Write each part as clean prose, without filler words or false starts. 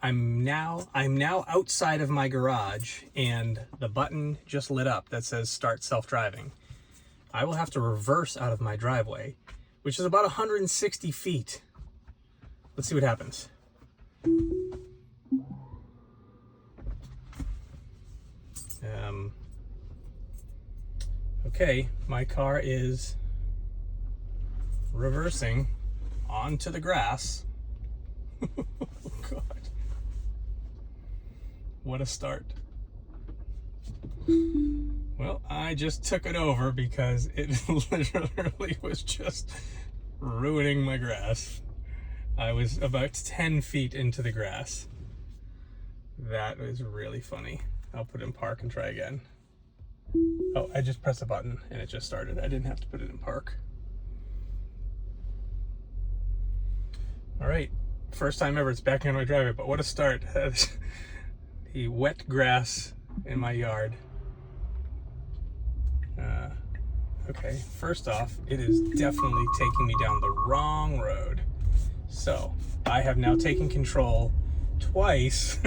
I'm now outside of my garage, and the button just lit up that says start self-driving. I will have to reverse out of my driveway, which is about 160 feet. Let's see what happens. Okay, my car is reversing onto the grass. Oh God. What a start. Well, I just took it over because it literally was just ruining my grass. I was about 10 feet into the grass. That was really funny. I'll put it in park and try again. Oh, I just pressed a button and it just started. I didn't have to put it in park. All right, first time ever it's backing on my driveway, but what a start. The wet grass in my yard. Okay, first off, it is definitely taking me down the wrong road. So I have now taken control twice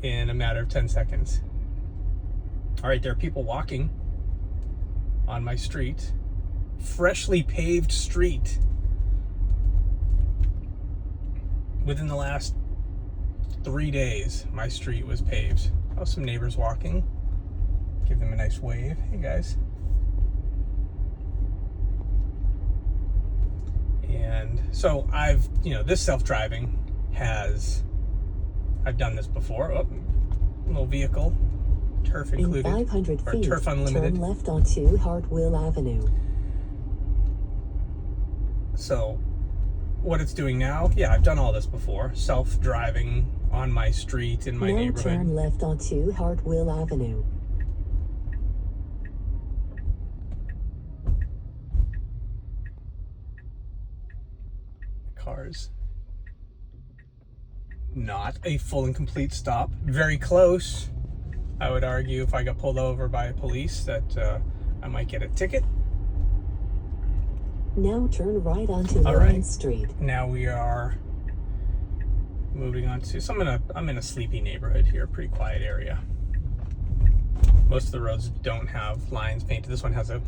in a matter of 10 seconds. All right, there are people walking on my street, freshly paved street. Within the last 3 days, my street was paved. Oh, some neighbors walking. Give them a nice wave. Hey guys. And so this self-driving I've done this before. Oh, little vehicle, turf included, in 500 or feet, turf unlimited. Turn left onto Hartwell Avenue. So what it's doing now, yeah, I've done all this before. Self-driving on my street in my neighborhood. Turn left onto Hartwell Avenue. Cars. Not a full and complete stop. Very close. I would argue if I got pulled over by police that I might get a ticket. Now turn right onto Lawrence Street. Now we are moving on to, so I'm in a sleepy neighborhood here, pretty quiet area. Most of the roads don't have lines painted. This one has a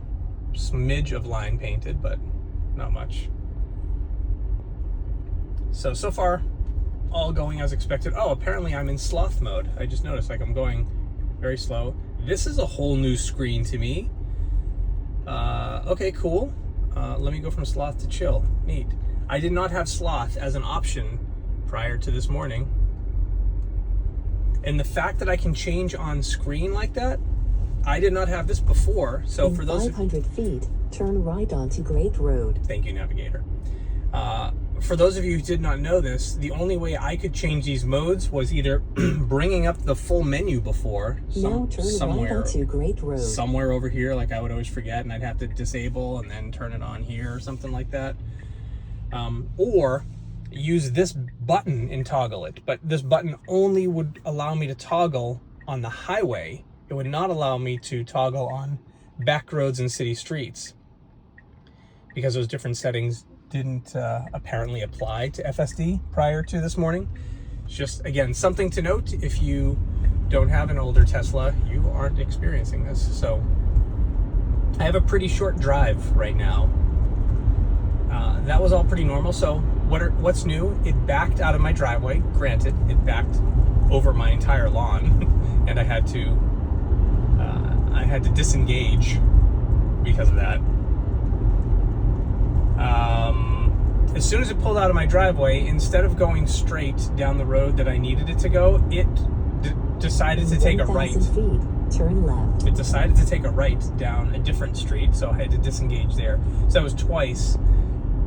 smidge of line painted, but not much. So far, all going as expected. Oh, apparently I'm in sloth mode. I just noticed, I'm going very slow. This is a whole new screen to me. Okay, cool. Let me go from sloth to chill. Neat. I did not have sloth as an option prior to this morning. And the fact that I can change on screen like that, I did not have this before. So for those 500 feet, turn right onto Great Road. Thank you, navigator. For those of you who did not know this, the only way I could change these modes was either bringing up the full menu before, now turn somewhere, right onto Great Road. Somewhere over here, like I would always forget, and I'd have to disable and then turn it on here or something like that. Or use this button and toggle it. But this button only would allow me to toggle on the highway. It would not allow me to toggle on back roads and city streets, because those different settings didn't apparently apply to FSD prior to this morning. It's just, again, something to note. If you don't have an older Tesla, you aren't experiencing this. So I have a pretty short drive right now. That was all pretty normal. So what's new? It backed out of my driveway. Granted, it backed over my entire lawn, and I had to disengage because of that. As soon as it pulled out of my driveway, instead of going straight down the road that I needed it to go, it decided to take a right. Feet, turn left. It decided to take a right down a different street, so I had to disengage there. So that was twice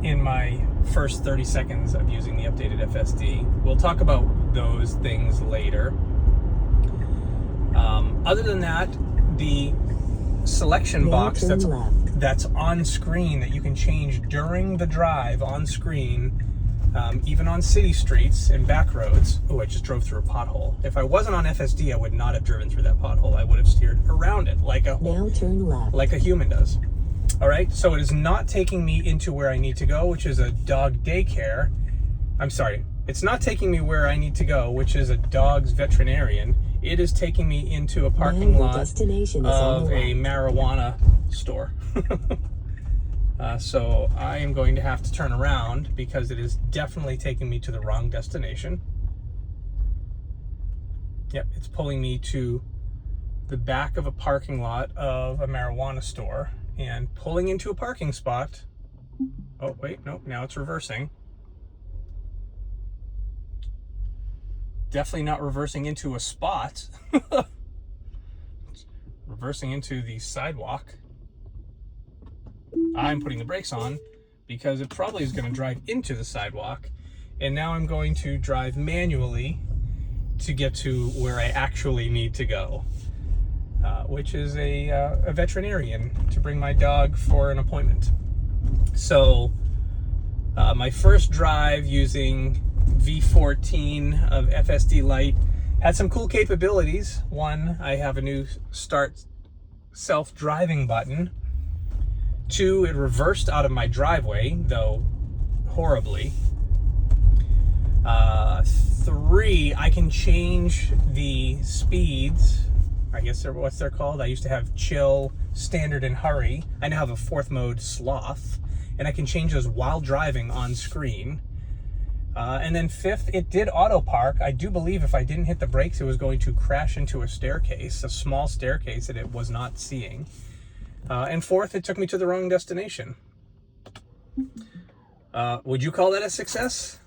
in my first 30 seconds of using the updated FSD. We'll talk about those things later. Other than that, the selection box that's on screen that you can change during the drive on screen, even on city streets and back roads. Oh, I just drove through a pothole. If I wasn't on FSD, I would not have driven through that pothole. I would have steered around it like a human does. All right, so it is not taking me into where I need to go, which is a dog daycare. I'm sorry, It's not taking me where I need to go, which is a dog's veterinarian. It is taking me into a parking lot of a marijuana store. So I am going to have to turn around because it is definitely taking me to the wrong destination. Yep, it's pulling me to the back of a parking lot of a marijuana store and pulling into a parking spot. Oh, wait, nope, now it's reversing. Definitely not reversing into a spot. Reversing into the sidewalk. I'm putting the brakes on because it probably is going to drive into the sidewalk. And now I'm going to drive manually to get to where I actually need to go, which is a veterinarian to bring my dog for an appointment. So my first drive using V14 of FSD Lite had some cool capabilities. One, I have a new start self-driving button. Two, it reversed out of my driveway, though horribly. Three, I can change the speeds. I guess what they're called. I used to have chill, standard, and hurry. I now have a fourth mode, sloth, and I can change those while driving on screen. And then fifth, it did auto park. I do believe if I didn't hit the brakes, it was going to crash into a staircase, a small staircase that it was not seeing. And fourth, it took me to the wrong destination. Would you call that a success?